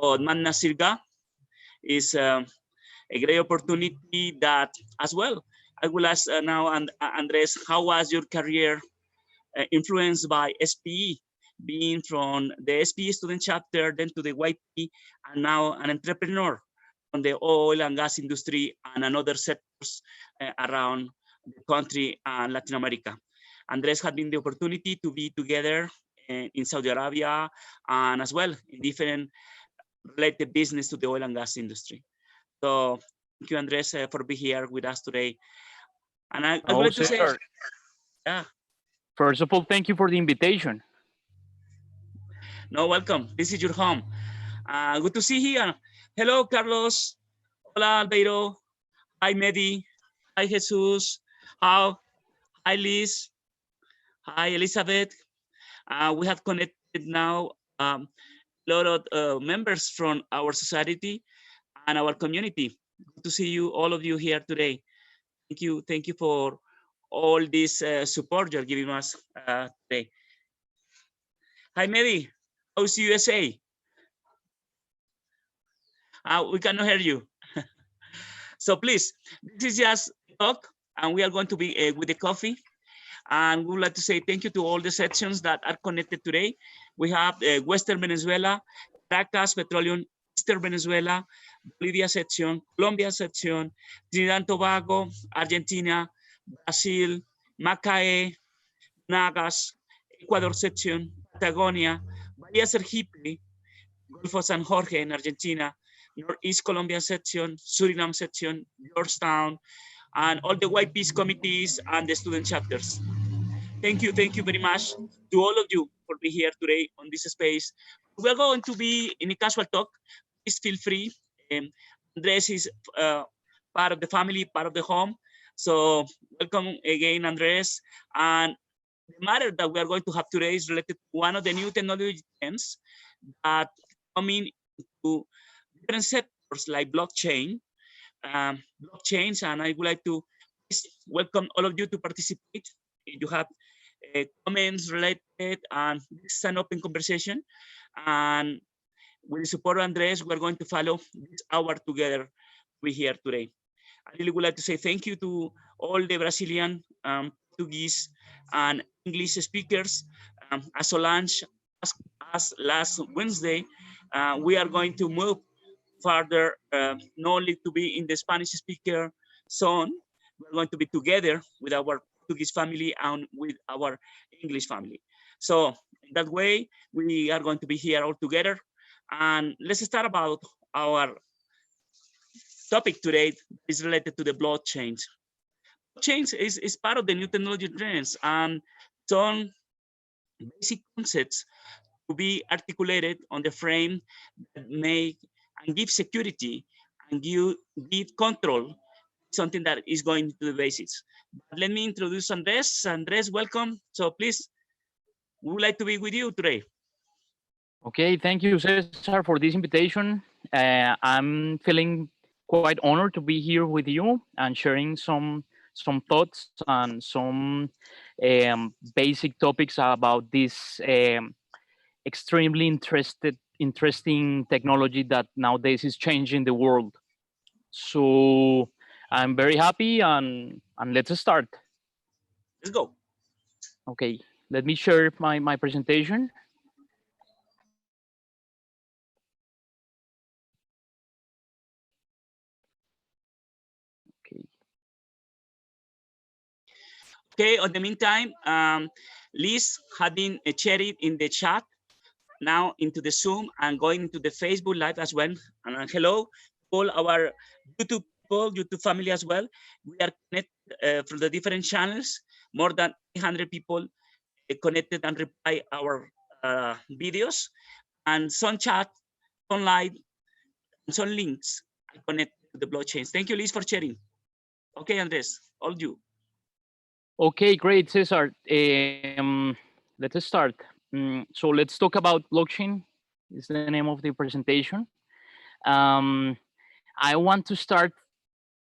of Magna Sirga is a great opportunity that as well. I will ask now, Andres, how was your career influenced by SPE, being from the SPE student chapter, then to the YP, and now an entrepreneur on the oil and gas industry and another sectors around the country and Latin America. Andres had been the opportunity to be together in Saudi Arabia and as well in different related business to the oil and gas industry. So thank you, Andres, for being here with us today. And I would like to say, yeah. First of all, thank you for the invitation. No, welcome. This is your home. Good to see you here. Hello, Carlos. Hola, Albeiro. Hi, Medi. Hi, Jesus. How? Hi, Liz. Hi, Elizabeth. We have connected now a lot of members from our society and our community. Good to see you, all of you here today. Thank you for all this support you're giving us today. Hi, Medi. How's USA? We cannot hear you. So please, this is just a talk, and we are going to be with the coffee. And we would like to say thank you to all the sections that are connected today. We have Western Venezuela, Caracas, Petroleum, Eastern Venezuela, Bolivia section, Colombia section, Trinidad and Tobago, Argentina, Brazil, Macaé, Nagas, Ecuador section, Patagonia, Bahía Sergipe, Gulf of San Jorge in Argentina, Northeast Colombia section, Suriname section, Georgetown, and all the White Peace committees and the student chapters. Thank you very much to all of you for being here today on this space. We're going to be in a casual talk. Please feel free. Andres is part of the family, part of the home. So welcome again, Andres. And the matter that we are going to have today is related to one of the new technology trends that coming to different sectors like blockchains, and I would like to welcome all of you to participate. If you have comments related, and this is an open conversation, and with the support of Andres, we're going to follow this hour together. We here today. I really would like to say thank you to all the Brazilian, Portuguese, and English speakers. As Solange as last Wednesday, we are going to move further, not only to be in the Spanish speaker zone, we're going to be together with our Portuguese family and with our English family. So that way, we are going to be here all together. And let's start about our topic today is related to the blockchain. Blockchain is part of the new technology trends and some basic concepts to be articulated on the frame that make and give security and give control, something that is going to the basics. But let me introduce Andres. Andres, welcome. So please, we would like to be with you today. Okay, thank you, Cesar, for this invitation. I'm feeling quite honored to be here with you and sharing some thoughts and some basic topics about this extremely interesting technology that nowadays is changing the world. So I'm very happy, and let's start. Let's go. Okay, let me share my presentation. Okay, in the meantime, Liz had been sharing in the chat now into the Zoom and going into the Facebook Live as well. And hello, all our YouTube people, YouTube family as well. We are connected from the different channels, more than 800 people connected and reply our videos, and some chat, some live, and some links connected to the blockchains. Thank you, Liz, for sharing. Okay, Andres, all you. Okay, great, Cesar. Let's start. So let's talk about blockchain. Is the name of the presentation. I want to start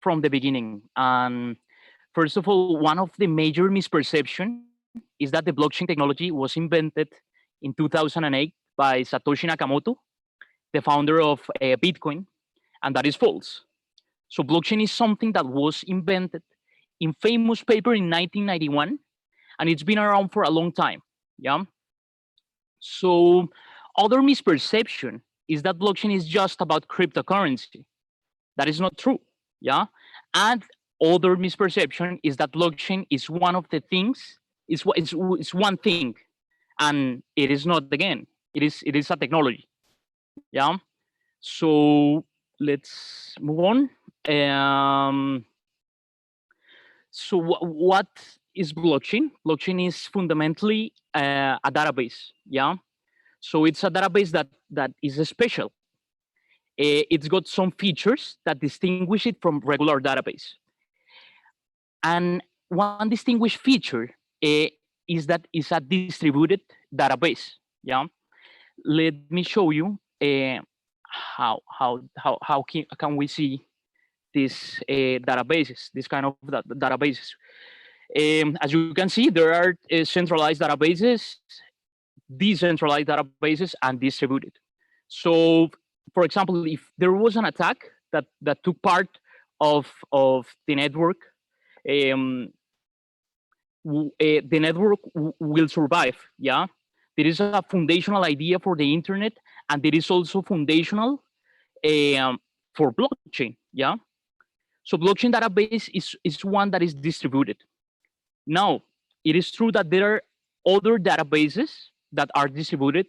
from the beginning. First of all, one of the major misperceptions is that the blockchain technology was invented in 2008 by Satoshi Nakamoto. the founder of Bitcoin, and that is false. So blockchain is something that was invented in famous paper in 1991, and it's been around for a long time. Yeah. So other misperception is that blockchain is just about cryptocurrency. That is not true. Yeah. And other misperception is that blockchain is one of the things, is one thing, and it is not again. It is a technology. Yeah. So let's move on. So what is blockchain? Blockchain is fundamentally a database. Yeah. So it's a database that is special. It's got some features that distinguish it from regular database. And one distinguished feature is that it's a distributed database. Yeah. Let me show you how can we see these databases, this kind of databases. As you can see, there are centralized databases, decentralized databases, and distributed. So, for example, if there was an attack that took part of the network, the network will survive. Yeah, there is a foundational idea for the internet, and there is also foundational for blockchain. Yeah, so blockchain database is one that is distributed. Now, it is true that there are other databases that are distributed,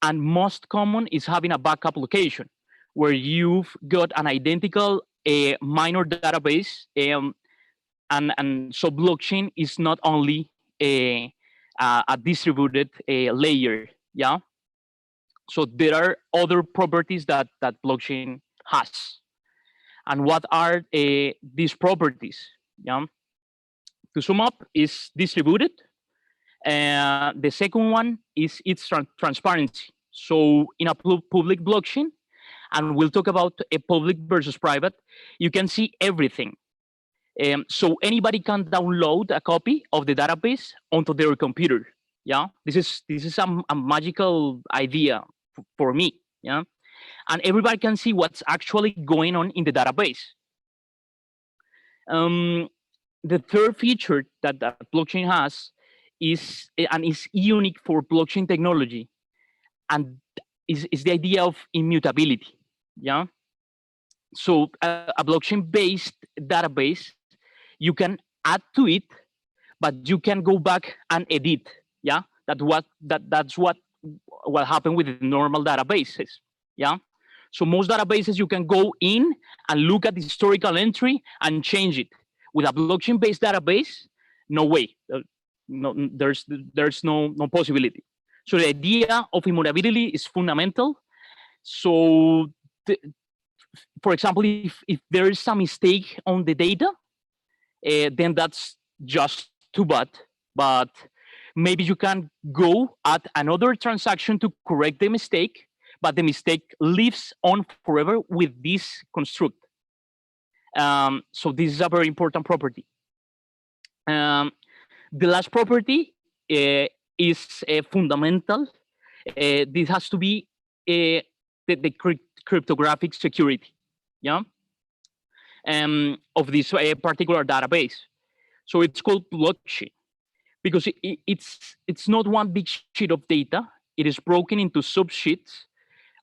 and most common is having a backup location where you've got an identical minor database, and so blockchain is not only a distributed layer. Yeah. So there are other properties that blockchain has. And what are these properties? Yeah. To sum up, is distributed. The second one is its transparency. So in a public blockchain, and we'll talk about a public versus private, you can see everything. So anybody can download a copy of the database onto their computer. Yeah, this is a magical idea for me. Yeah, and everybody can see what's actually going on in the database. The third feature that blockchain has is unique for blockchain technology, and is the idea of immutability. Yeah. So a blockchain-based database, you can add to it, but you can go back and edit. Yeah, that's what happened with the normal databases. Yeah. So most databases you can go in and look at the historical entry and change it. With a blockchain-based database, no way. No, there's no possibility. So the idea of immutability is fundamental. So, for example, if there is some mistake on the data, then that's just too bad. But maybe you can go at another transaction to correct the mistake, but the mistake lives on forever with this construct. So this is a very important property. The last property is fundamental. This has to be the cryptographic security, yeah, of this particular database. So it's called blockchain because it's not one big sheet of data. It is broken into subsheets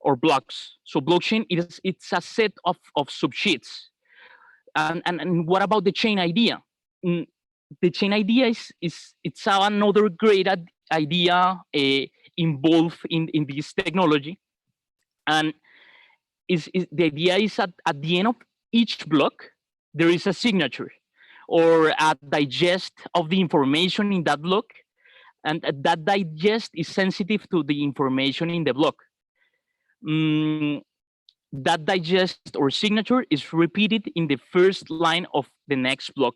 or blocks. So blockchain it's a set of subsheets. And what about the chain idea? The chain idea is another great idea involved in this technology, and is the idea is at the end of each block there is a signature or a digest of the information in that block, and that digest is sensitive to the information in the block. That digest or signature is repeated in the first line of the next block.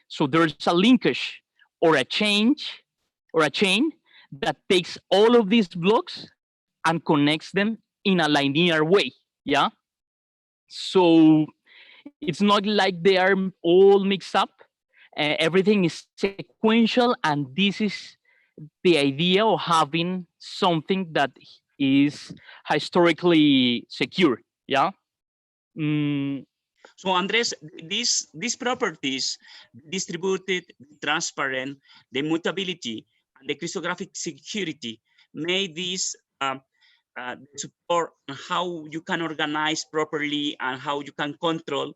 So there's a linkage or a chain that takes all of these blocks and connects them in a linear way. Yeah. So it's not like they are all mixed up. Everything is sequential, and this is the idea of having something that is historically secure. Yeah. Mm, So Andres, these properties, distributed, transparent, the mutability, and the cryptographic security, made this support on how you can organize properly and how you can control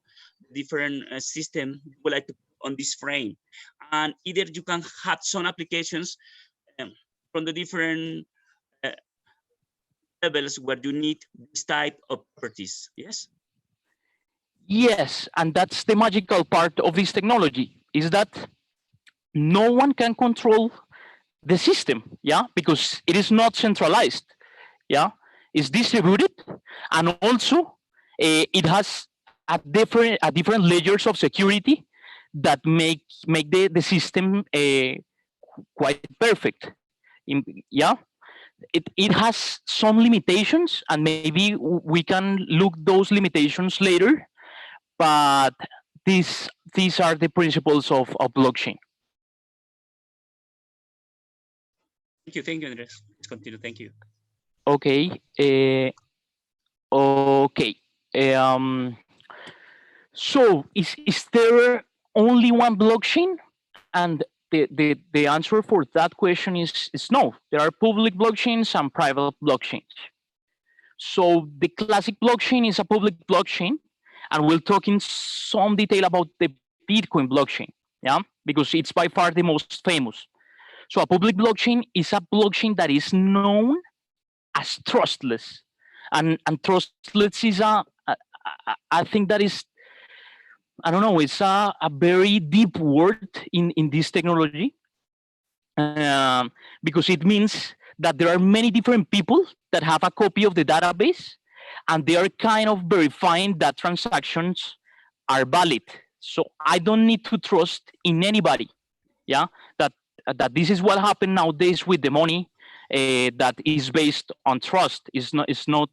different system you would like to put on this frame. And either you can have some applications from the different uh, levels where you need this type of properties. Yes. yes, and that's the magical part of this technology, is that no one can control the system, yeah, because it is not centralized, yeah, it's distributed, and also it has a different layers of security that make the system quite perfect. Yeah, it has some limitations, and maybe we can look those limitations later, but these are the principles of blockchain. Thank you, Andres. Let's continue. Thank you. Okay. Okay. Um, so is there only one blockchain? And the answer for that question is no. There are public blockchains and private blockchains. So the classic blockchain is a public blockchain, and we'll talk in some detail about the Bitcoin blockchain, yeah, because it's by far the most famous. So a public blockchain is a blockchain that is known as trustless, and trustless is I think that is, I don't know, it's a very deep word in this technology, because it means that there are many different people that have a copy of the database, and they are kind of verifying that transactions are valid. So I don't need to trust in anybody. Yeah, that that this is what happened nowadays with the money that is based on trust. It's not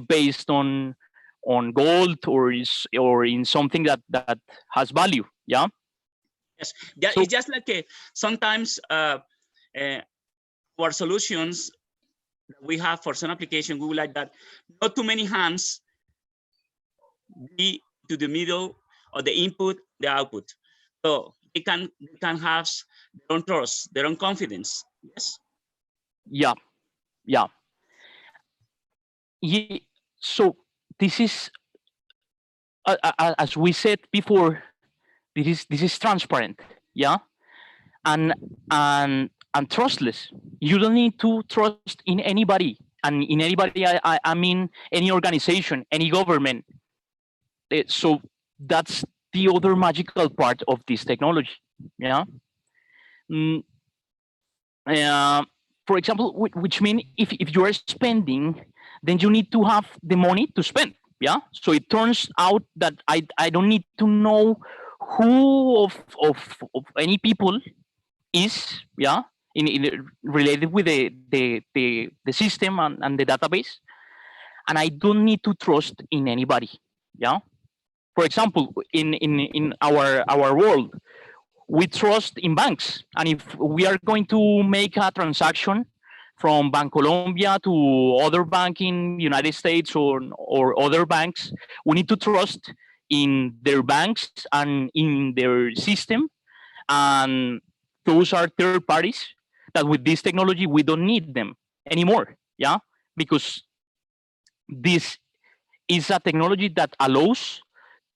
based on gold or in something that has value. Yeah. Yes. Yeah. So It's just like sometimes our solutions that we have for some application, we would like that not too many hands be to the middle of the input, the output. So they can have their own trust, their own confidence. Yes. yeah, yeah. So this is as we said before, this is transparent. Yeah. and and trustless. You don't need to trust in anybody, and in anybody I mean any organization, any government. So that's the other magical part of this technology. Yeah. Mm, uh, for example, which means if you are spending, then you need to have the money to spend. Yeah. So it turns out that I don't need to know who of any people is, yeah, in related with the system and the database, and I don't need to trust in anybody. Yeah. For example, in our world, we trust in banks, and if we are going to make a transaction from Bancolombia to other bank in United States or other banks, we need to trust in their banks and in their system, and those are third parties that with this technology we don't need them anymore. Yeah, because this is a technology that allows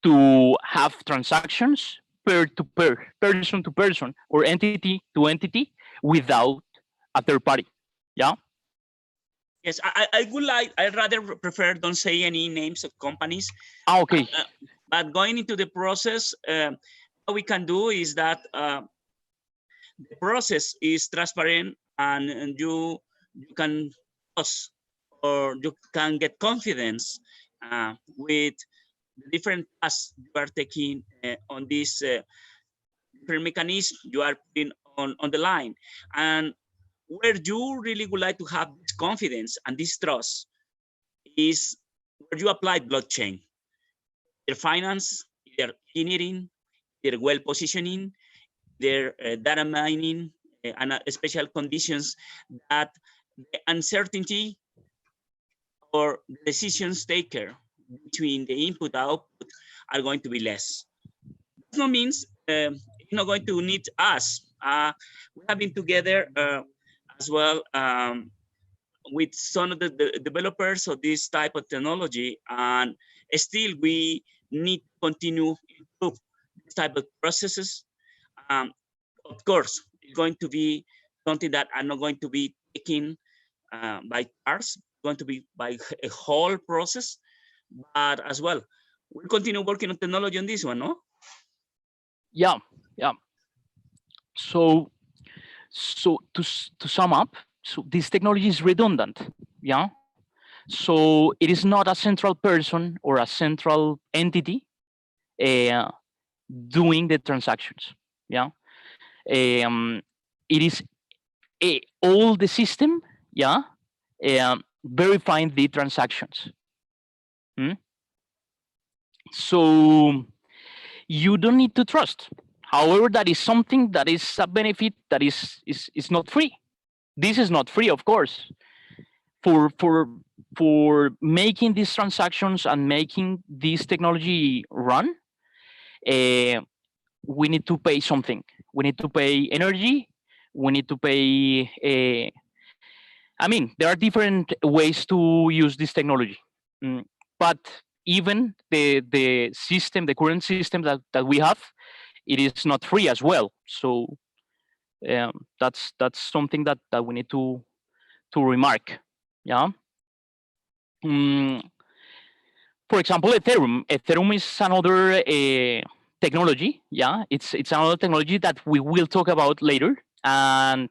to have transactions peer to peer, person to person, or entity to entity without a third party. Yeah. Yes. I would like. I rather prefer don't say any names of companies. Okay. But going into the process, what we can do is that the process is transparent, and you can trust or you can get confidence with the different tasks you are taking on this different mechanism you are putting on the line. And where you really would like to have this confidence and this trust is where you apply blockchain, their finance, their engineering, their well positioning, their data mining, and special conditions that the uncertainty or the decisions taker between the input and output are going to be less. This no means it's not going to need us. We have been together as well with some of the developers of this type of technology, and still we need to continue improve this type of processes. Of course, it's going to be something that are not going to be taken by cars, going to be by a whole process, but as well, we'll continue working on technology on this one, no? Yeah, yeah. So to sum up, so this technology is redundant. Yeah. So it is not a central person or a central entity uh, doing the transactions. Yeah. It is all the system. Yeah. Verifying the transactions. Hmm? So you don't need to trust. However, that is something that is a benefit that is not free. This is not free, of course. For making these transactions and making this technology run, we need to pay something. We need to pay energy. We need to pay. I mean, there are different ways to use this technology, but even the system, the current system that we have, it is not free as well. So that's something that we need to remark. Yeah. For example, Ethereum is another technology. Yeah, it's another technology that we will talk about later. And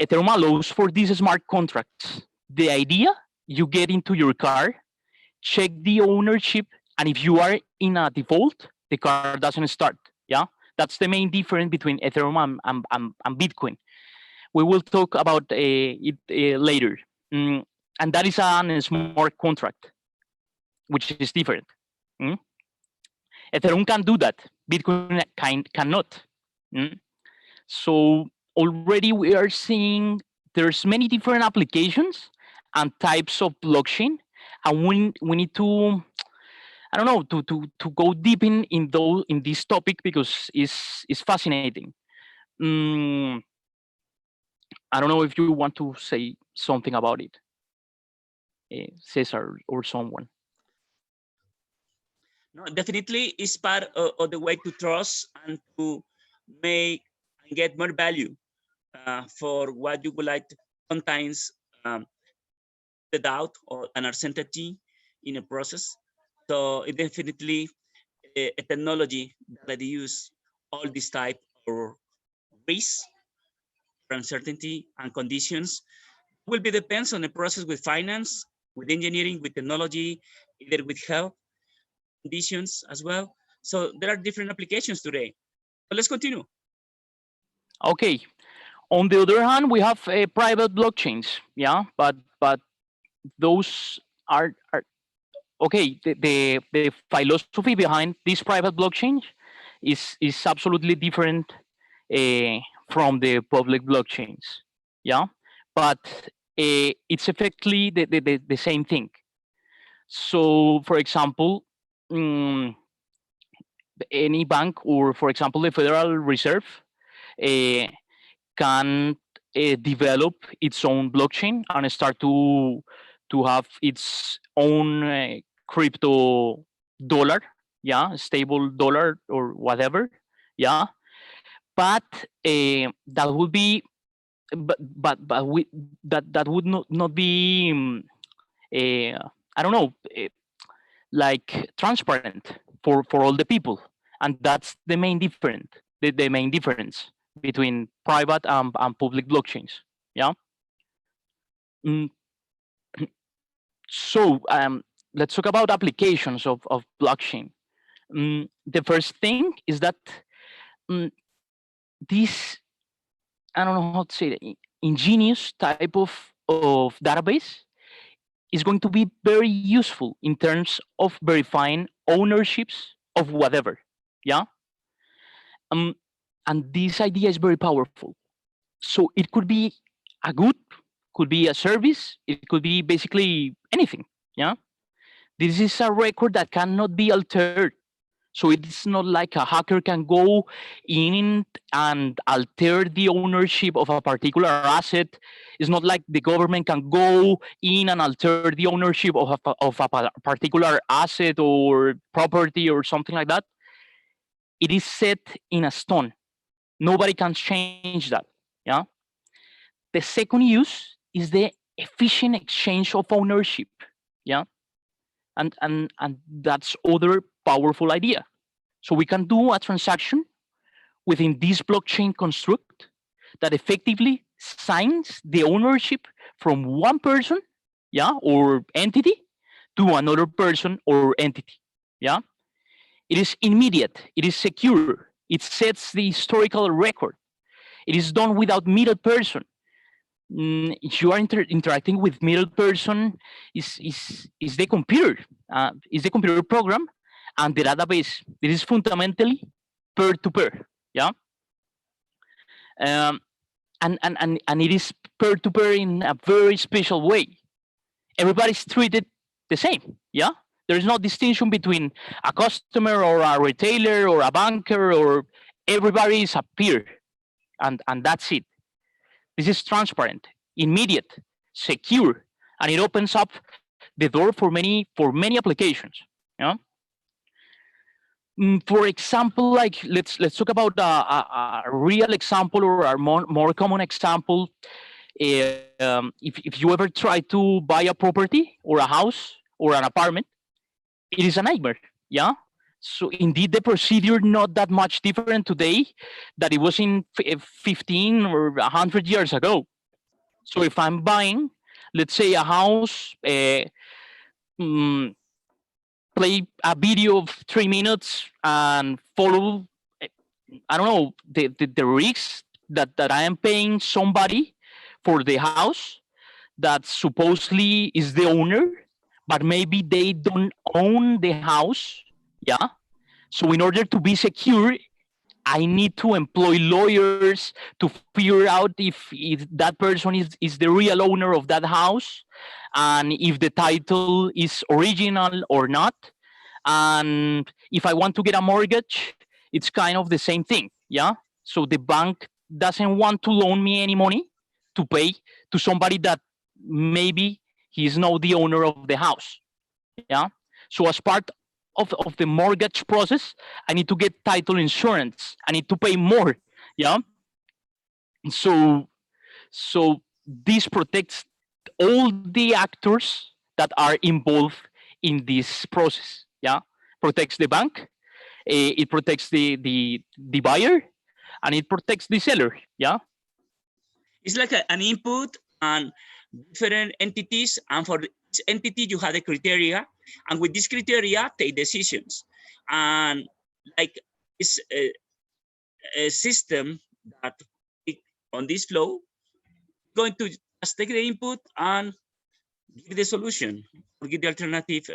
Ethereum allows for these smart contracts. The idea, you get into your car, check the ownership, and if you are in a default, the car doesn't start. Yeah, that's the main difference between Ethereum and Bitcoin. We will talk about it later. And that is a smart contract, which is different. Ethereum can do that. Bitcoin cannot. So already we are seeing there's many different applications and types of blockchain, and we need to, I don't know, to go deep in this topic because it's fascinating. I don't know if you want to say something about it, Cesar or someone. No, definitely it's part of the way to trust and to make and get more value for what you would like to sometimes the doubt or an uncertainty in a process. So it definitely a technology that use all this type of risk, uncertainty, and conditions will be depends on the process with finance, with engineering, with technology, either with health conditions as well. So there are different applications today. So let's continue. Okay. On the other hand, we have private blockchains. Yeah, but those are okay. The philosophy behind these private blockchains is absolutely different from the public blockchains. Yeah, but it's effectively the same thing. So, for example, any bank or, for example, the Federal Reserve can develop its own blockchain and start to have its own crypto dollar, yeah, stable dollar or whatever, yeah. But that would be, but we that would not be, I don't know, like transparent for all the people, and that's the main difference. The main difference between private and public blockchains. Yeah. Mm, so let's talk about applications of blockchain. The first thing is that this, I don't know how to say it, ingenious type of database is going to be very useful in terms of verifying ownerships of whatever. Yeah. And this idea is very powerful. So it could be a good, could be a service, it could be basically anything. Yeah, this is a record that cannot be altered. So it's not like a hacker can go in and alter the ownership of a particular asset. It's not like the government can go in and alter the ownership of a particular asset or property or something like that. It is set in a stone. Nobody can change that. Yeah. The second use is the efficient exchange of ownership. Yeah. And that's other powerful idea. So we can do a transaction within this blockchain construct that effectively signs the ownership from one person, yeah, or entity to another person or entity. Yeah. It is immediate, it is secure, it sets the historical record. It is done without middle person. If you are interacting with middle person, is the computer, is the computer program, and the database. It is fundamentally peer to peer. Yeah. Um, and it is peer to peer in a very special way. Everybody's treated the same. Yeah. There is no distinction between a customer or a retailer or a banker, or everybody is a peer, and that's it. This is transparent, immediate, secure, and it opens up the door for many applications. Yeah. For example, like let's talk about a real example or a more common example. If you ever try to buy a property or a house or an apartment, it is a nightmare. Yeah. So indeed, the procedure not that much different today that it was in 15 or 100 years ago. So if I'm buying, let's say, a house, mm, play a video of 3 minutes and follow, I don't know, the risks that I am paying somebody for the house that supposedly is the owner, but maybe they don't own the house. Yeah. So in order to be secure, I need to employ lawyers to figure out if that person is the real owner of that house, and if the title is original or not. And if I want to get a mortgage, it's kind of the same thing. Yeah. So the bank doesn't want to loan me any money to pay to somebody that maybe he's not the owner of the house. Yeah. So as part of the mortgage process, I need to get title insurance. I need to pay more. Yeah. So this protects all the actors that are involved in this process. Yeah. Protects the bank, it protects the buyer, and it protects the seller. Yeah. It's like an input and different entities, and for each entity you have the criteria, and with this criteria take decisions. And like it's a system that on this flow going to just take the input and give the solution or give the alternative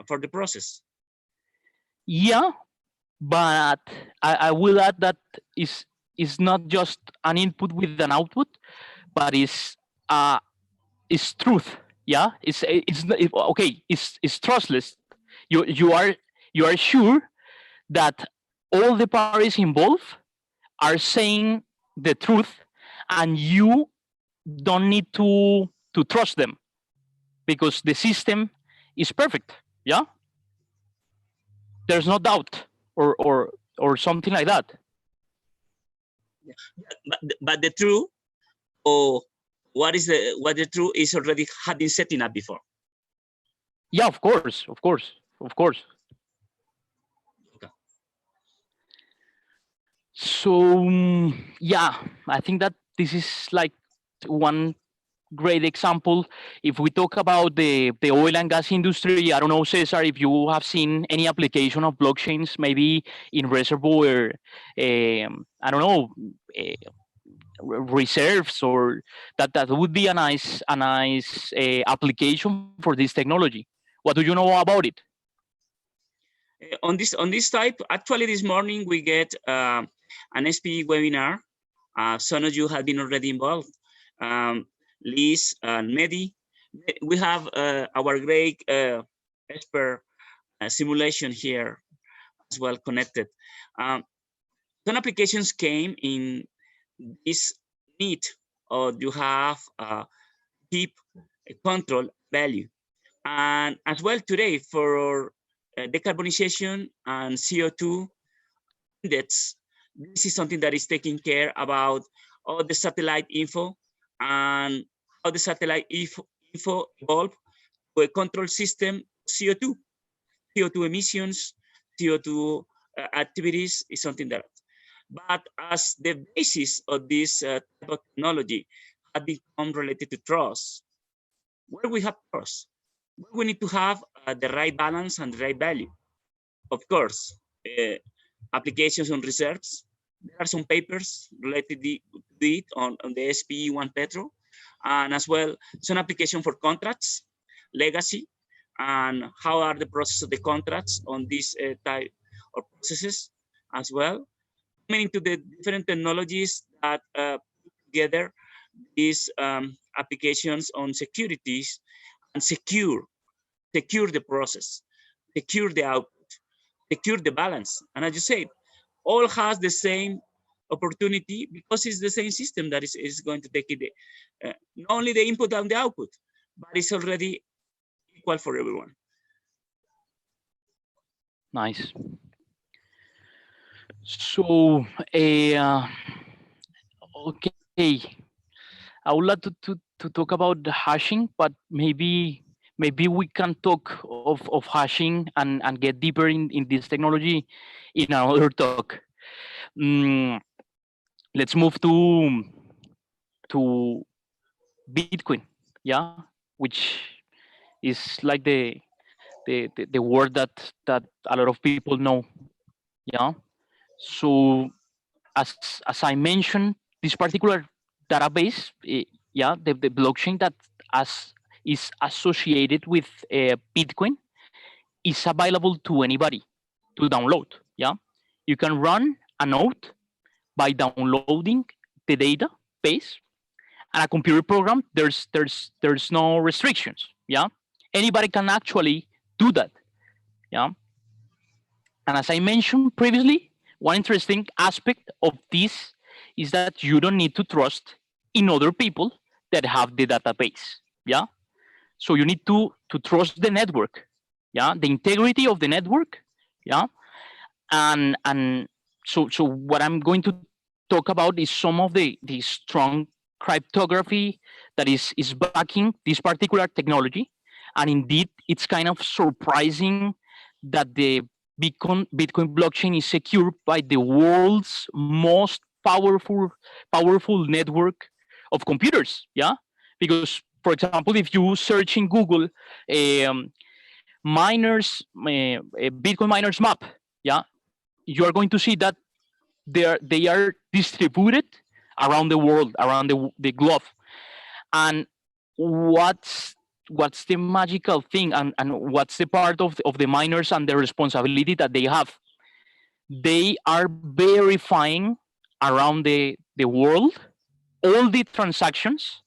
for the process. Yeah, but I will add that is not just an input with an output, but is truth. Yeah, okay. It's trustless. You are sure that all the parties involved are saying the truth, and you don't need to trust them because the system is perfect. Yeah, there's no doubt or something like that. But the truth, or what the truth is already had been setting up before. Yeah, of course. Okay. So yeah, I think that this is like one great example. If we talk about the oil and gas industry, I don't know, Cesar, if you have seen any application of blockchains, maybe in reservoir, I don't know, reserves, or that would be a nice application for this technology. What do you know about it? On this type, actually this morning we get an SP webinar. Some of you have been already involved. Liz and Mehdi, We have our great expert simulation here as well connected. Some applications came in this need, or you have keep a control value. And as well today for decarbonization and CO2 index, this is something that is taking care about all the satellite info and how the satellite info evolve to a control system CO2, CO2 emissions, CO2 activities is something that. But as the basis of this type of technology had become related to trust, where we have trust, we need to have the right balance and the right value. Of course, applications on reserves. There are some papers related to it on the SPE1 Petro, and as well some application for contracts, legacy, and how are the process of the contracts on this type of processes as well. Meaning to the different technologies that together these applications on securities and secure the process, secure the output, secure the balance. And as you said, all has the same opportunity because it's the same system that is going to take it, not only the input and the output, but it's already equal for everyone. Nice. So, okay, I would like to talk about the hashing, but maybe we can talk of hashing and get deeper in this technology in another talk. Let's move to Bitcoin, yeah, which is like the word that a lot of people know, yeah. So as I mentioned, this particular database, yeah, the blockchain that is associated with Bitcoin is available to anybody to download. Yeah, you can run a node by downloading the database, and a computer program. There's no restrictions. Yeah, anybody can actually do that. Yeah, and as I mentioned previously, one interesting aspect of this is that you don't need to trust in other people that have the database. Yeah. So you need to trust the network. Yeah. The integrity of the network. Yeah. And so what I'm going to talk about is some of the strong cryptography that is backing this particular technology. And indeed, it's kind of surprising that the Bitcoin blockchain is secured by the world's most powerful network of computers. Yeah, because for example, if you search in Google Bitcoin miners map, yeah, you are going to see that they are distributed around the world, around the globe. And what's the magical thing, and what's the part of the miners and the responsibility that they have? They are verifying around the world all the transactions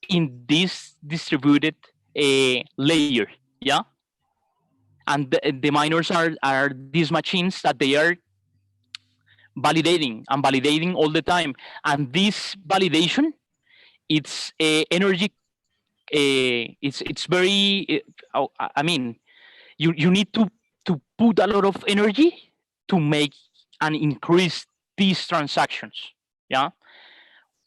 in this distributed layer. Yeah, and the miners are these machines that they are validating and validating all the time. And this validation, it's energy. It's very. I mean, you need to put a lot of energy to make and increase these transactions. Yeah.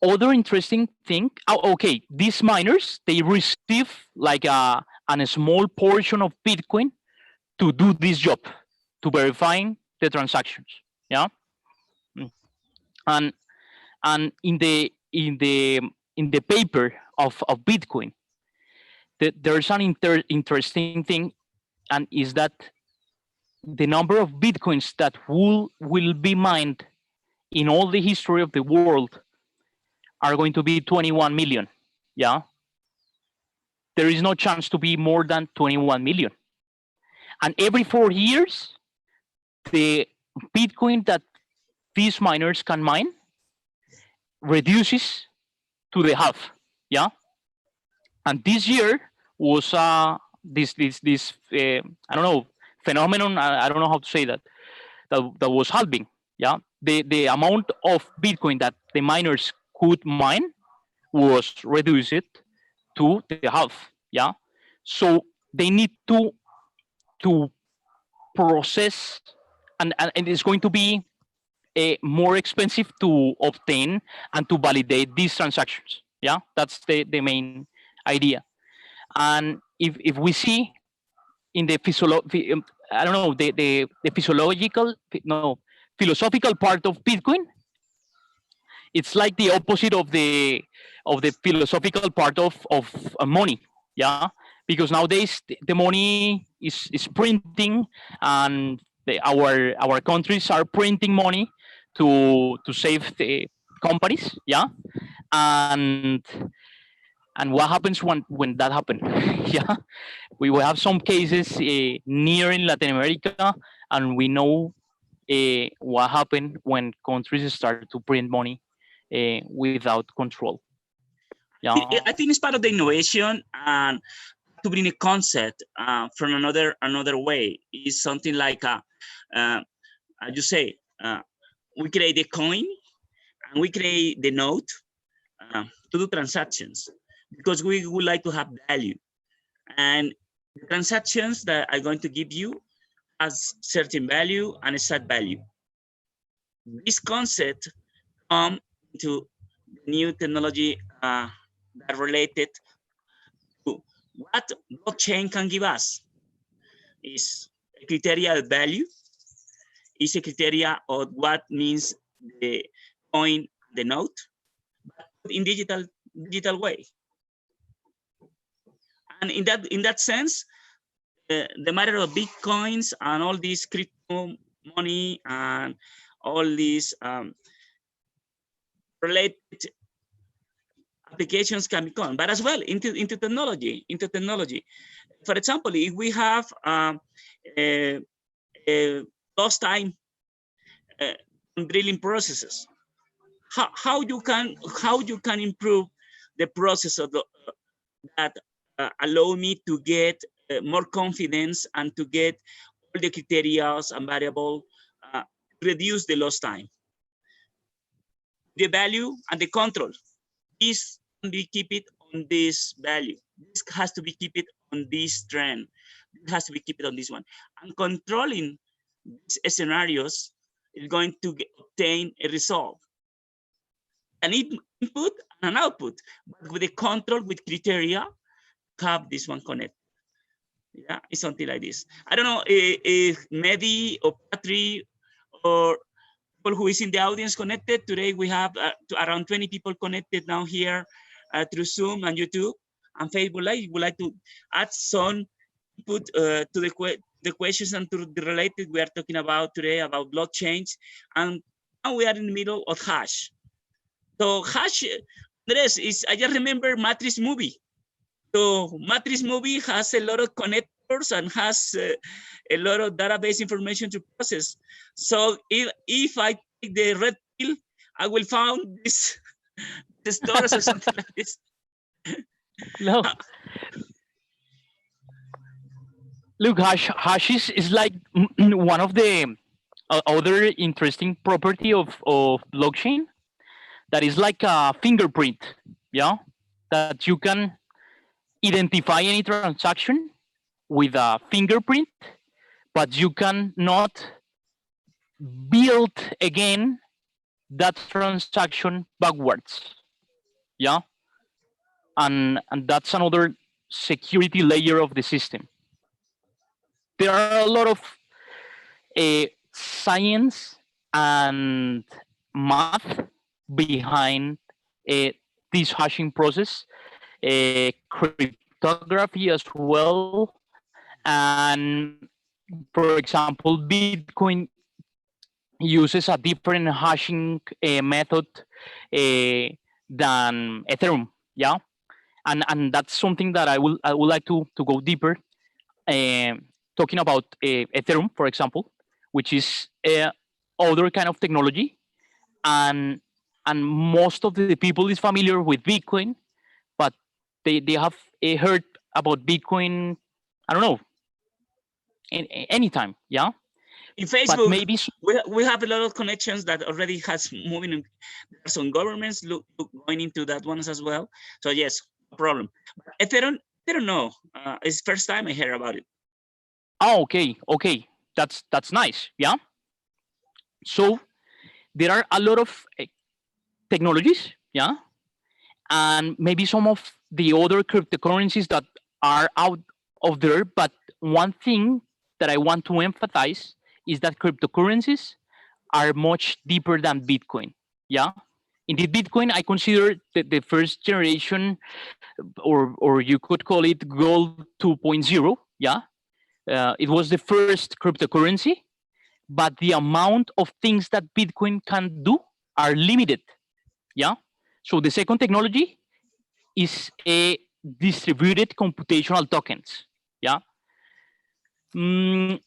Other interesting thing. Oh, okay. These miners, they receive like a small portion of Bitcoin to do this job, to verifying the transactions. Yeah. And in the paper of Bitcoin, there's an interesting thing, and is that the number of Bitcoins that will be mined in all the history of the world are going to be 21 million. Yeah, there is no chance to be more than 21 million. And every 4 years, the Bitcoin that these miners can mine reduces to the half. Yeah, and this year was this I don't know, phenomenon. I don't know how to say that. That was halving. Yeah, the amount of Bitcoin that the miners could mine was reduced to the half. Yeah, so they need to process, and it's going to be more expensive to obtain and to validate these transactions. Yeah, that's the main idea. And if we see in the I don't know, the physiological, no, philosophical part of Bitcoin, it's like the opposite of the philosophical part of money. Yeah, because nowadays the money is printing, and our countries are printing money to save the companies. Yeah, and and what happens when that happens? Yeah, we will have some cases near in Latin America, and we know what happened when countries start to print money without control. Yeah. I think it's part of the innovation, and to bring a concept from another way is something like you say, we create the coin and we create the note to do transactions because we would like to have value, and the transactions that I'm going to give you has certain value and a set value. This concept come to new technology that related to what blockchain can give us is a criteria of value, is a criteria of what means the coin, the note, but in digital way. And in that sense, the matter of Bitcoins and all these crypto money and all these related applications can become, but as well into technology. For example, if we have a lost time drilling processes, how you can improve the process of that allow me to get more confidence and to get all the criteria and variable reduce the lost time, the value and the control. This can be keep it on this value. This has to be keep it on this trend. It has to be keep it on this one. And controlling these scenarios is going to obtain a result, an input and an output, but with the control with criteria, have this one connect. Yeah, it's something like this. I don't know if Mehdi or Patri or people who is in the audience connected. Today we have around 20 people connected now here through Zoom and YouTube and Facebook Live. Would like to add some input to the questions and to the related we are talking about today about blockchains, and now we are in the middle of hash. So hash, Andres, is I just remember Matrix movie. So Matrix movie has a lot of connectors and has a lot of database information to process. So if I take the red pill, I will find this the stores or something like this. No. Look, hash is like one of the other interesting property of blockchain that is like a fingerprint. Yeah, that you can identify any transaction with a fingerprint, but you cannot build again that transaction backwards. Yeah, and that's another security layer of the system. There are a lot of science and math behind this hashing process, cryptography as well, and for example, Bitcoin uses a different hashing method than Ethereum. Yeah, and that's something that I would like to go deeper. Talking about Ethereum, for example, which is other kind of technology, and most of the people is familiar with Bitcoin, but they have heard about Bitcoin, I don't know, anytime, yeah. In But Facebook, maybe we have a lot of connections that already has moving. There's some governments going into that ones as well. So yes, no problem. Ethereum, I don't know. It's first time I hear about it. oh, okay, that's nice, yeah. So there are a lot of technologies, yeah, and maybe some of the other cryptocurrencies that are out of there. But one thing that I want to emphasize is that cryptocurrencies are much deeper than Bitcoin. Yeah. Indeed, Bitcoin, I consider the first generation, or you could call it gold 2.0. Yeah. It was the first cryptocurrency, but the amount of things that Bitcoin can do are limited. Yeah. So the second technology is a distributed computational tokens. Yeah.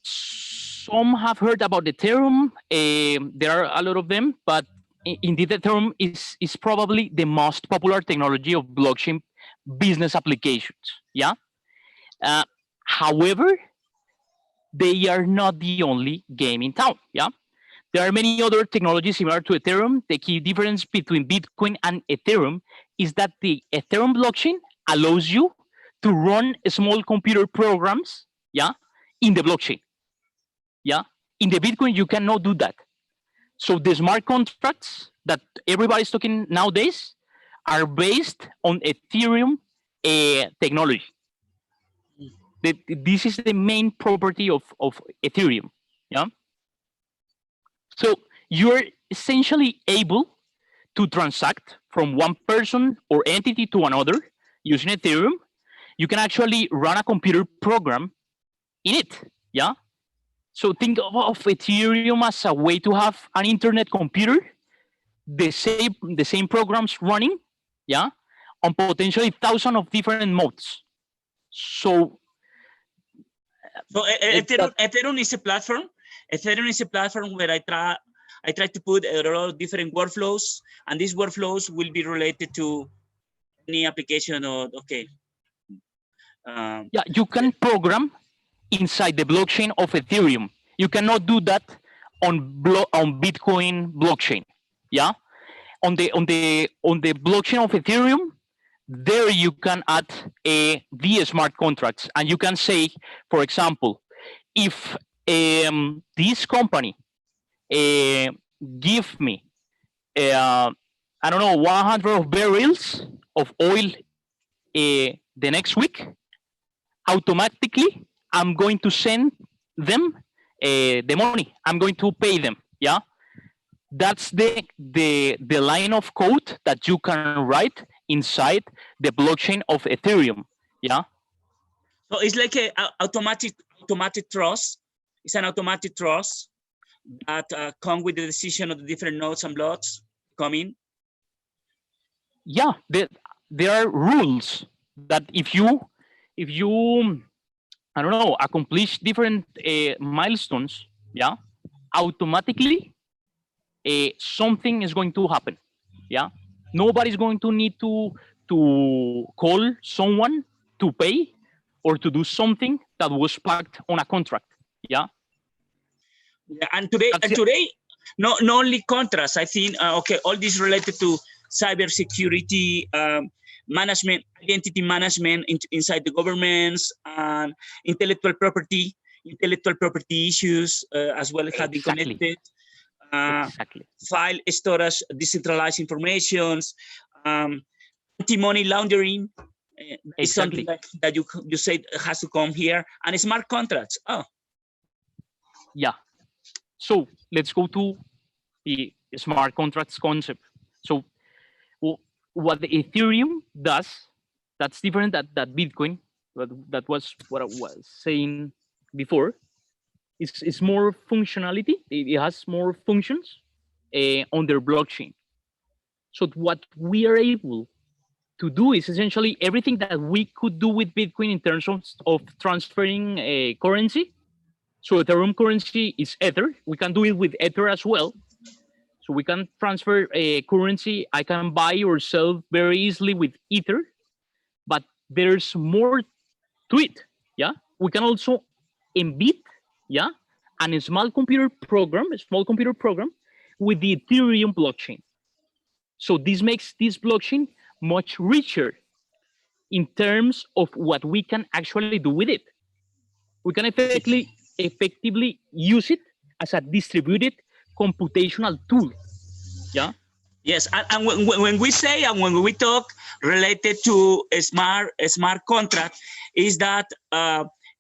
Some have heard about Ethereum. There are a lot of them, but indeed, Ethereum is probably the most popular technology of blockchain business applications. Yeah. Uh, However, they are not the only game in town. Yeah. There are many other technologies similar to Ethereum. The key difference between Bitcoin and Ethereum is that the Ethereum blockchain allows you to run small computer programs, yeah, in the blockchain. Yeah. In the Bitcoin, you cannot do that. So the smart contracts that everybody's talking nowadays are based on Ethereum technology. This is the main property of Ethereum. Yeah. So you're essentially able to transact from one person or entity to another using Ethereum. You can actually run a computer program in it. Yeah. So think of Ethereum as a way to have an internet computer, the same programs running, yeah, on potentially thousands of different modes. So Ethereum is a platform. Ethereum is a platform where I try to put a lot of different workflows, and these workflows will be related to any application or okay. Yeah, you can program inside the blockchain of Ethereum. You cannot do that on Bitcoin blockchain. Yeah, on the blockchain of Ethereum, there you can add the smart contracts, and you can say, for example, if this company give me I don't know 100 of barrels of oil the next week, automatically I'm going to send them the money. I'm going to pay them. Yeah, that's the line of code that you can write inside the blockchain of Ethereum. Yeah. So it's like a automatic trust. It's an automatic trust that come with the decision of the different nodes and blocks coming. Yeah, there are rules that if you I don't know, accomplish different milestones, yeah, automatically something is going to happen. Yeah, nobody's going to need to call someone to pay or to do something that was packed on a contract. Yeah. Yeah, and today, not only contracts. I think okay, all this related to cybersecurity management, identity management inside the governments, and intellectual property issues as well have been connected. Exactly. File storage, decentralized informations, anti-money laundering. Is something that you said has to come here, and smart contracts. Oh, yeah. So let's go to the smart contracts concept. So what the Ethereum does, that's different that Bitcoin. That was what I was saying before. It's more functionality. It has more functions on their blockchain. So what we are able to do is essentially everything that we could do with Bitcoin in terms of transferring a currency. So Ethereum currency is Ether. We can do it with Ether as well. So we can transfer a currency. I can buy or sell very easily with Ether, but there's more to it. Yeah, we can also embed, yeah, and a small computer program with the Ethereum blockchain. So this makes this blockchain much richer in terms of what we can actually do with it. We can effectively use it as a distributed computational tool. Yeah. Yes, and when we say and when we talk related to a smart contract, is that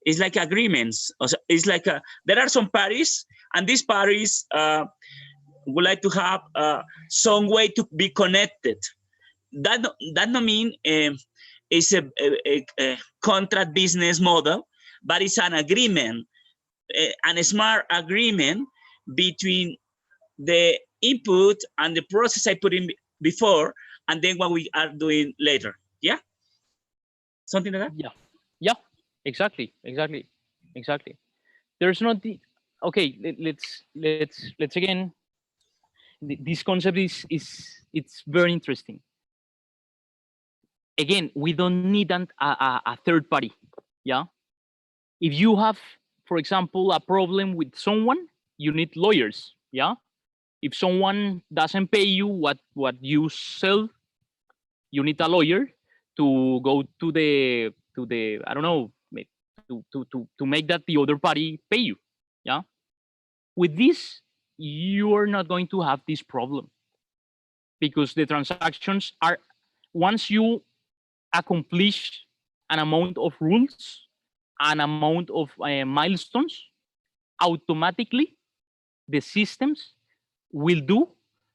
it's like agreements. It's like there are some parties, and these parties would like to have some way to be connected. That not mean it's a contract business model, but it's an agreement, and a smart agreement between the input and the process I put in before, and then what we are doing later. Yeah, something like that. Yeah, exactly. There's not the okay. Let's again. This concept it's very interesting. Again, we don't need a third party. Yeah, if you have, for example, a problem with someone, you need lawyers. Yeah, if someone doesn't pay you what you sell, you need a lawyer to go to the I don't know, to make that the other party pay you. Yeah, with this you are not going to have this problem because the transactions are, once you accomplish an amount of rules, an amount of milestones, automatically the systems will do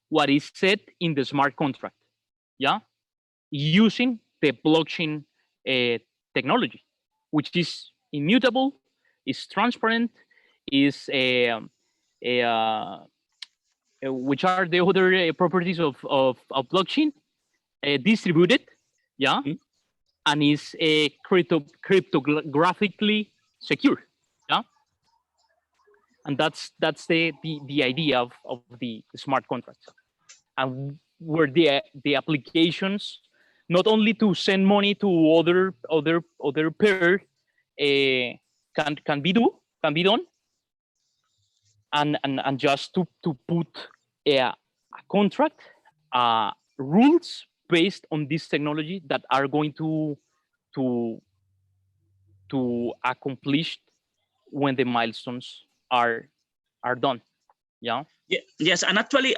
what is said in the smart contract. Yeah, using the blockchain technology, which is immutable, is transparent, is which are the other properties of blockchain, distributed, yeah, and is cryptographically secure, yeah, and that's the idea of the smart contracts, and where the applications not only to send money to other pair can be done, and just to put a contract, rules based on this technology that are going to accomplish when the milestones are done. Yeah. Yeah, yes, and actually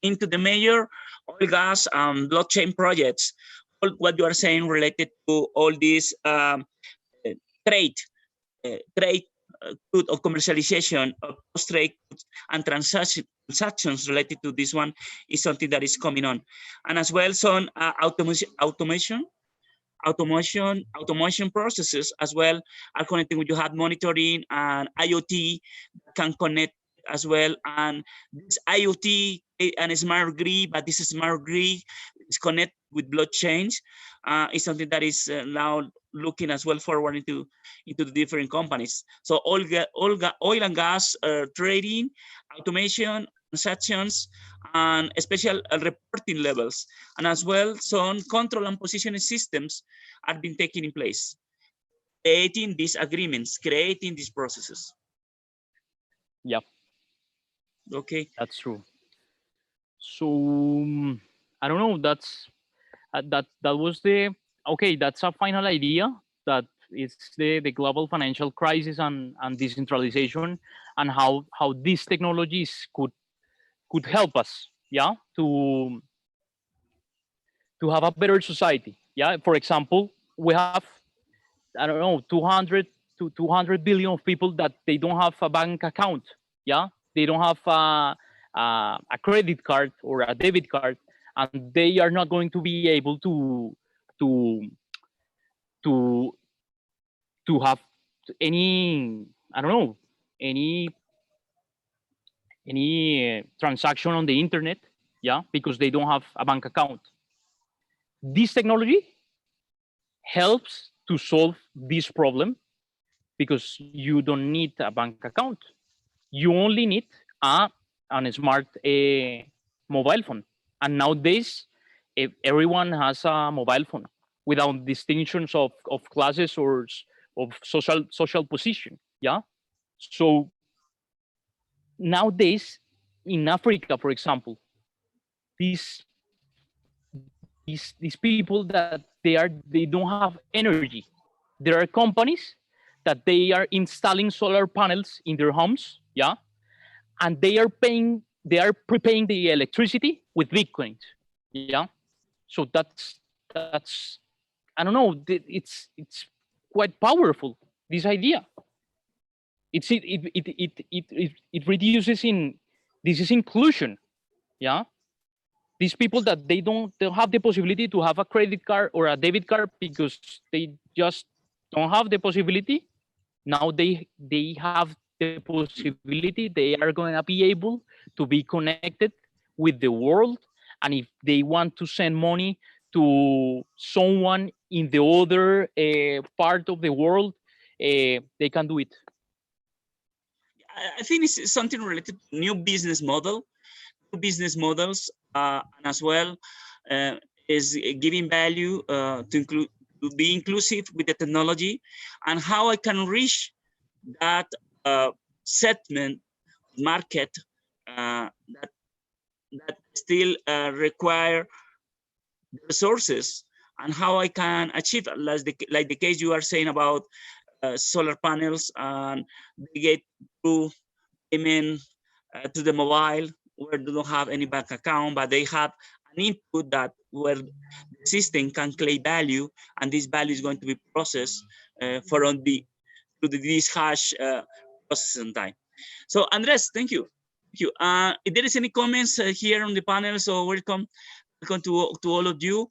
into the major oil, gas, blockchain projects, all what you are saying related to all these trade, trade good of commercialization of post-trade and transactions related to this one is something that is coming on, and as well some automation processes as well are connecting with, you have monitoring and IoT can connect as well, and this IoT and smart grid, but this smart grid is connected with blockchains, is something that is now looking as well forward into the different companies. So oil and gas trading, automation, transactions, and special reporting levels, and as well some control and positioning systems are being taken in place, creating these agreements, creating these processes. Yeah. Okay. That's true. So I don't know. That's that was the okay. That's a final idea that is the global financial crisis and decentralization, and how these technologies could help us. Yeah, to have a better society. Yeah, for example, we have, I don't know, 200 to 200 billion of people that they don't have a bank account. Yeah, they don't have a credit card or a debit card, and they are not going to be able to to have any, I don't know, any transaction on the internet. Yeah, because they don't have a bank account. This technology helps to solve this problem because you don't need a bank account. You only need a smart mobile phone. And nowadays, everyone has a mobile phone without distinctions of classes social position. Yeah. So nowadays in Africa, for example, these these people that they don't have energy. There are companies that they are installing solar panels in their homes, yeah, and they are prepaying the electricity with bitcoins, yeah. So that's I don't know, it's quite powerful, this idea. It reduces in, this is inclusion, yeah. These people that they don't have the possibility to have a credit card or a debit card because they just don't have the possibility. Now they have the possibility, they are going to be able to be connected with the world, and if they want to send money to someone in the other part of the world, they can do it. I think it's something related to new business model, new business models, and as well is giving value to include, to be inclusive with the technology, and how I can reach that segment market that still require resources, and how I can achieve, like the case you are saying about solar panels, and they get through payment to the mobile where they don't have any bank account, but they have an input that where the system can claim value, and this value is going to be processed for on the through this hash processing time. So Andres, thank you. Thank you. If there is any comments here on the panel, so welcome to all of you.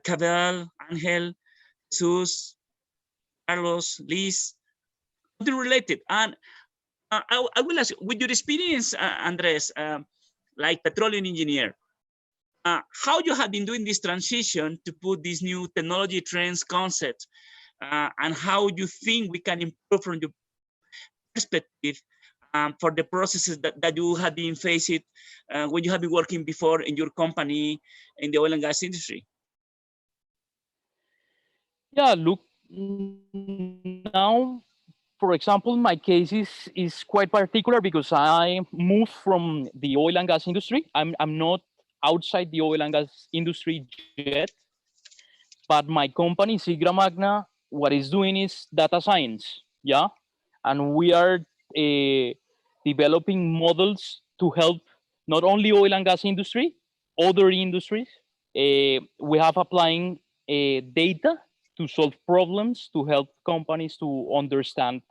Cabell, Angel, Jesus, Carlos, Liz, something related. And I will ask, with your experience, Andres, like petroleum engineer, how you have been doing this transition to put these new technology trends concepts, and how you think we can improve from your perspective for the processes that you have been facing when you have been working before in your company in the oil and gas industry? Yeah, look, now, for example, my case is quite particular because I moved from the oil and gas industry. I'm not outside the oil and gas industry yet, but my company, Sigra Magna, what it's doing is data science. Yeah. And we are developing models to help not only oil and gas industry, other industries. We have applying data to solve problems, to help companies to understand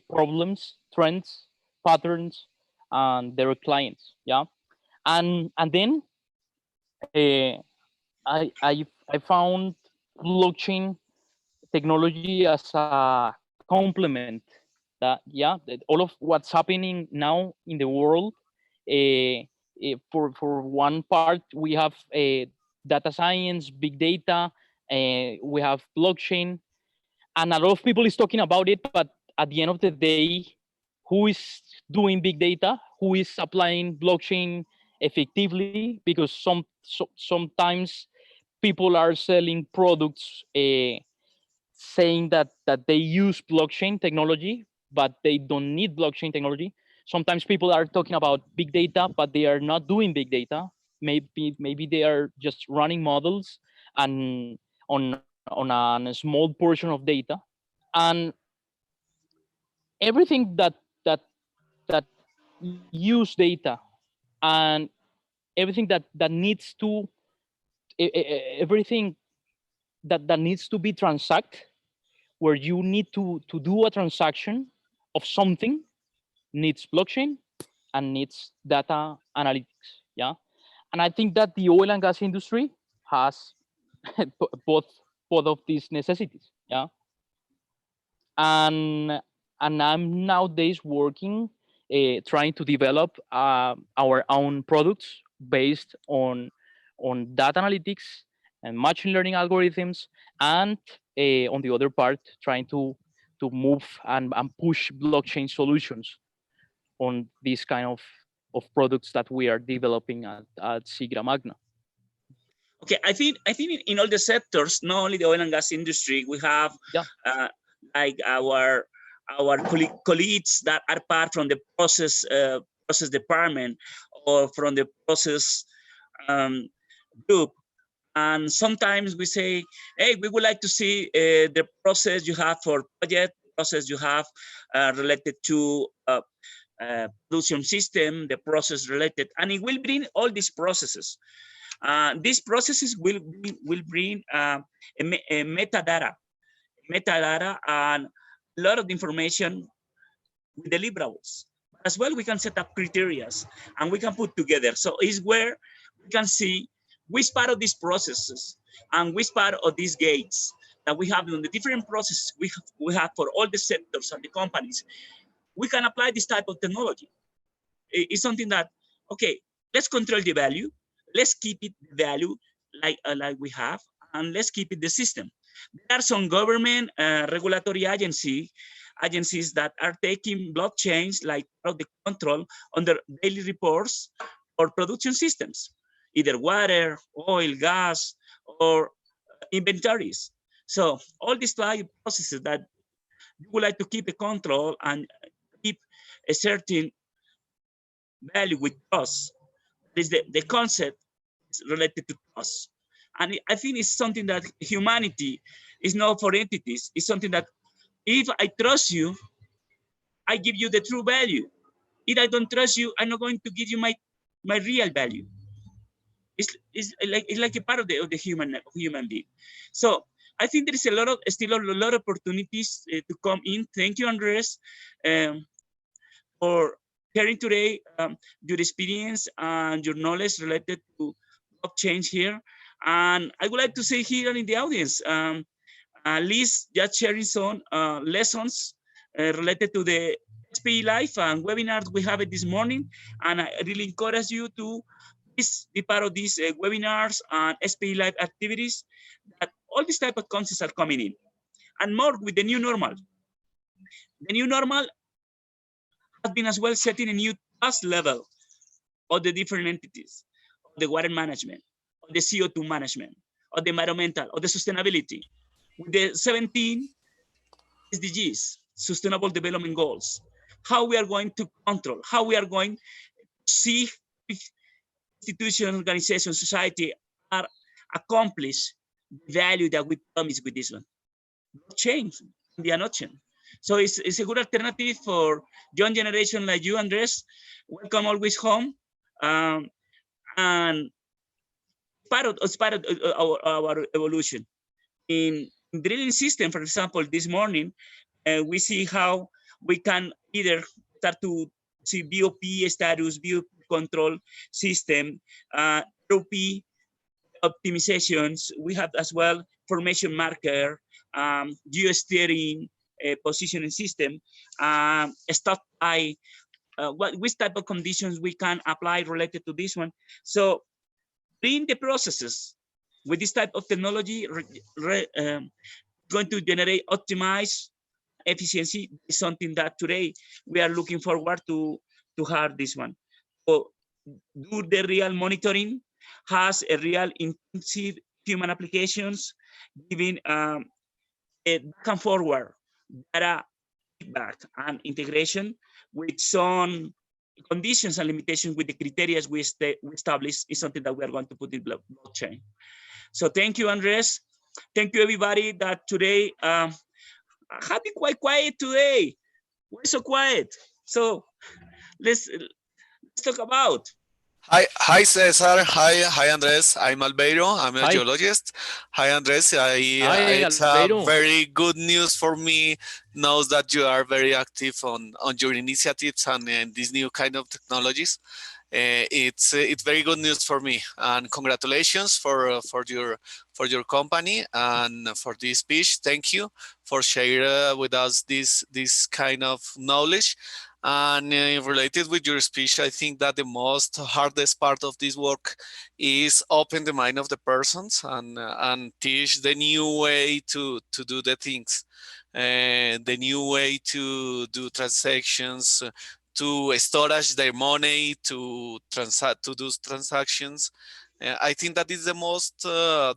problems, trends, patterns, and their clients. Yeah. And then I found blockchain technology as a complement. That, yeah, that all of what's happening now in the world, for one part we have data science, big data, we have blockchain, and a lot of people is talking about it, but at the end of the day, who is doing big data, who is applying blockchain effectively? Because sometimes people are selling products saying that they use blockchain technology, but they don't need blockchain technology. Sometimes people are talking about big data, but they are not doing big data. Maybe they are just running models and on a small portion of data. And everything that use data, and everything that needs to everything that needs to be transact, where you need to do a transaction of something, needs blockchain and needs data analytics. Yeah. And I think that the oil and gas industry has both both of these necessities. Yeah. and and I'm nowadays working, trying to develop our own products based on data analytics and machine learning algorithms, and on the other part, trying to move and push blockchain solutions on these kind of products that we are developing at Sigra Magna. Okay, I think in all the sectors, not only the oil and gas industry, we have Yeah. like our colleagues that are part from the process department or from the process um, group. And sometimes we say, hey, we would like to see the process you have for project, process you have related to production system, the process related, and it will bring all these processes. These processes will bring a metadata and a lot of information with deliverables. As well, we can set up criteria and we can put together. So it's where we can see which part of these processes and which part of these gates that we have on the different processes we have for all the sectors and the companies, we can apply this type of technology. It's something that, okay, let's control the value, let's keep it value like we have, and let's keep it the system. There are some government regulatory agencies that are taking blockchains like part of the control on their daily reports or production systems, either water, oil, gas, or inventories. So all these processes that you would like to keep a control and keep a certain value with trust. This is the concept related to trust. And I think it's something that humanity is not for entities. It's something that if I trust you, I give you the true value. If I don't trust you, I'm not going to give you my real value. It's like a part of the human being. So I think there is still a lot of opportunities to come in. Thank you, Andres, for sharing today your experience and your knowledge related to blockchain here. And I would like to say here in the audience, Liz just sharing some lessons related to the SPE Live and webinars we have it this morning. And I really encourage you to please be part of these webinars and SPE Live activities, that all these type of concepts are coming in. And more with the new normal. The new normal has been as well setting a new trust level of the different entities, of the water management, of the CO2 management, of the environmental, of the sustainability, with the 17 SDGs, Sustainable Development Goals, how we are going to control, how we are going to see if institutions, organizations, society are accomplish the value that we promise with this one. Change, they are not change. So it's a good alternative for young generation like you, Andres. Welcome always home. And it's part of our evolution. In drilling system, for example, this morning, we see how we can either start to see BOP status, BOP control system, ROP optimizations. We have as well formation marker, geosteering, positioning system, stop eye, which type of conditions we can apply related to this one. So in the processes with this type of technology, going to generate optimize efficiency is something that today we are looking forward to have this one. So do the real monitoring, has a real intensive human applications, giving a back and forward data feedback and integration with some conditions and limitations with the criteria we establish is something that we are going to put in blockchain. So thank you, Andres. Thank you, everybody that today have been quite quiet today. We're so quiet. So let's talk about. Hi Cesar. Hi Andres. I'm Albeiro. I'm a Hi. geologist. Hi Andres. Hi, It's a Albeiro. very good news for me. Knows that you are very active on your initiatives and these new kind of technologies. It's very good news for me, and congratulations for your company and for this speech. Thank you for sharing with us this kind of knowledge. And related with your speech, I think that the most hardest part of this work is open the mind of the persons and teach the new way to do the things, the new way to do transactions, to storage their money, to do transactions. I think that is the most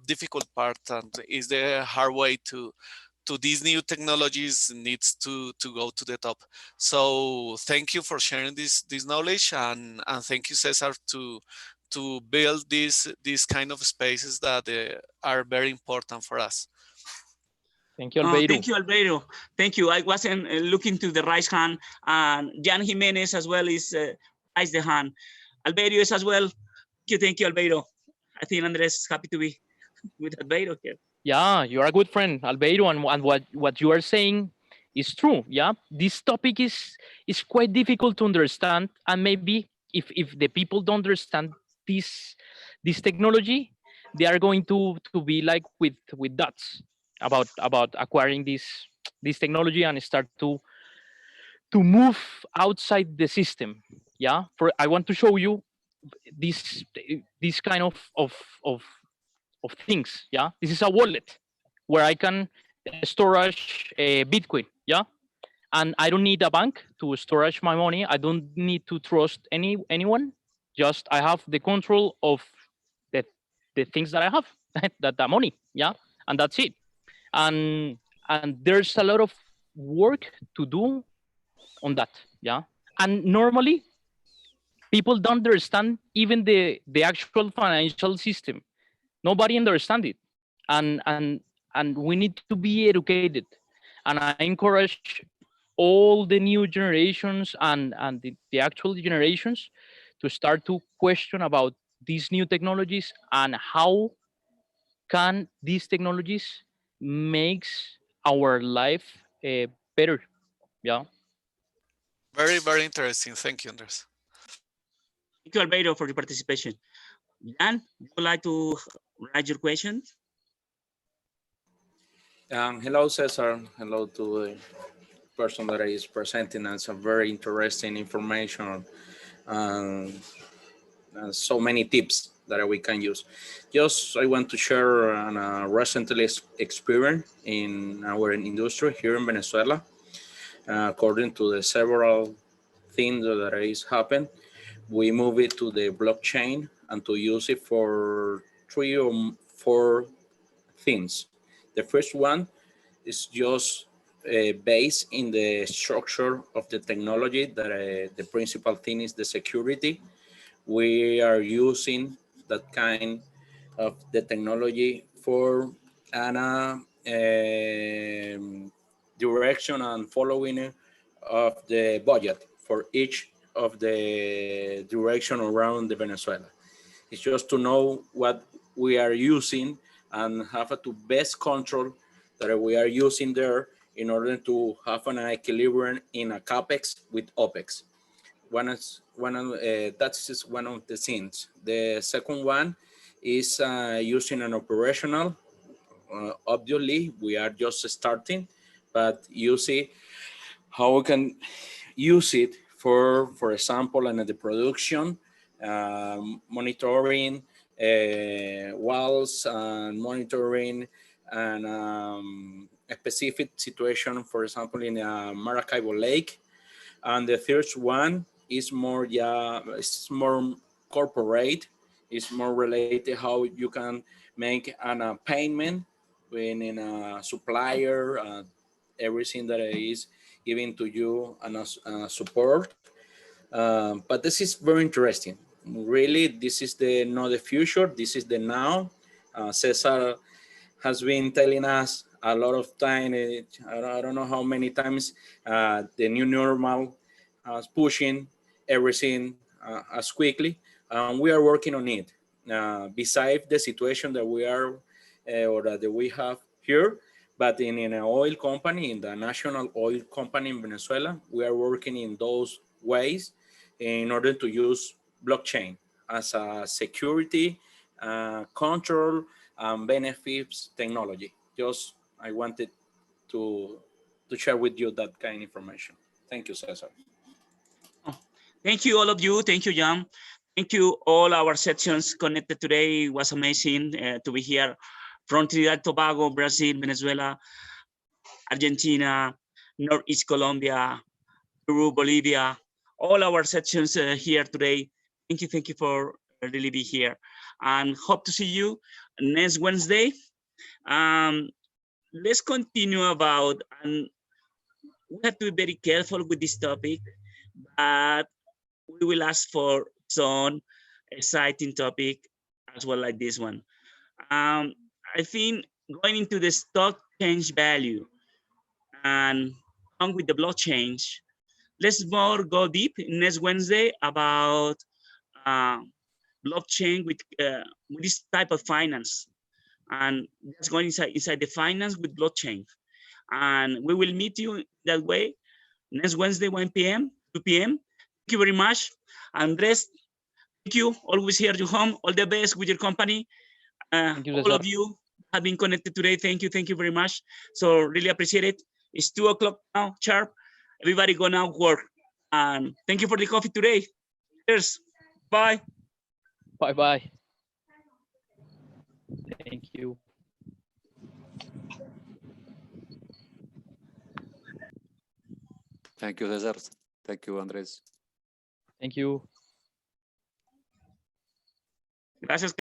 difficult part, and is the hard way to to these new technologies needs to go to the top. So thank you for sharing this knowledge, and thank you, Cesar, to build these kind of spaces that are very important for us. Thank you, Albeiro. Thank you, Albeiro. Thank you. I wasn't looking to the right hand, and Jan Jimenez as well is raised the hand. Albeiro is as well. Thank you, Albeiro. I think Andres is happy to be with Albeiro here. Yeah, you are a good friend, Albeiro, and what you are saying is true. Yeah, this topic is quite difficult to understand, and maybe if the people don't understand this technology, they are going to be like with dots about acquiring this technology and start to move outside the system. Yeah, for I want to show you this kind of things. Yeah, this is a wallet where I can storage Bitcoin. Yeah, and I don't need a bank to storage my money. I don't need to trust anyone. Just I have the control of the things that I have, that the money. Yeah, and that's it. And there's a lot of work to do on that. Yeah, and normally people don't understand even the actual financial system. Nobody understands it, and we need to be educated. And I encourage all the new generations and the actual generations to start to question about these new technologies and how can these technologies makes our life better. Yeah. Very, very interesting. Thank you, Andres. Thank you, Albeiro, for your participation. Jan, would you like to write your question? Hello, Cesar. Hello to the person that is presenting us some very interesting information and so many tips that we can use. Just I want to share a recently experience in our industry here in Venezuela. According to the several things that is happened, we move it to the blockchain and to use it for 3 or 4 things. The first one is just based in the structure of the technology that the principal thing is the security. We are using that kind of the technology for an direction and following of the budget for each of the direction around the Venezuela. It's just to know what we are using and have to best control that we are using there in order to have an equilibrium in a CAPEX with OPEX. That's one of the things. The second one is using an operational. Obviously, we are just starting, but you see how we can use it for example, in the production, monitoring walls and monitoring and a specific situation, for example, in Maracaibo Lake. And the third one is more, it's more corporate. It's more related how you can make a payment when in a supplier, everything that is given to you and support. But this is very interesting. Really, this is not the future. This is the now. Cesar has been telling us a lot of time. I don't know how many times the new normal is pushing everything as quickly. We are working on it. Besides the situation that we are or that we have here, but in an oil company, in the national oil company in Venezuela, we are working in those ways in order to use blockchain as a security, control, benefits technology. Just I wanted to share with you that kind of information. Thank you, Cesar. Thank you, all of you. Thank you, Jan. Thank you, all our sections connected today. It was amazing to be here from Trinidad, Tobago, Brazil, Venezuela, Argentina, Northeast Colombia, Peru, Bolivia, all our sections here today. Thank you for really be here, and hope to see you next Wednesday. let's continue about, and we have to be very careful with this topic, but we will ask for some exciting topic as well like this one. I think going into the stock change value and along with the blockchain, let's more go deep next Wednesday about blockchain with this type of finance, and that's going inside the finance with blockchain. And we will meet you that way next Wednesday, 1 p.m., 2 p.m. Thank you very much. Andres, thank you. Always here at your home. All the best with your company. Thank you, All Cesar. of you have been connected today. Thank you. Thank you very much. So really appreciate it. It's 2 o'clock now, sharp. Everybody go now work. And thank you for the coffee today. Cheers. Bye. Bye-bye. Thank you. Thank you, Cesar. Thank you, Andres. Thank you. Gracias.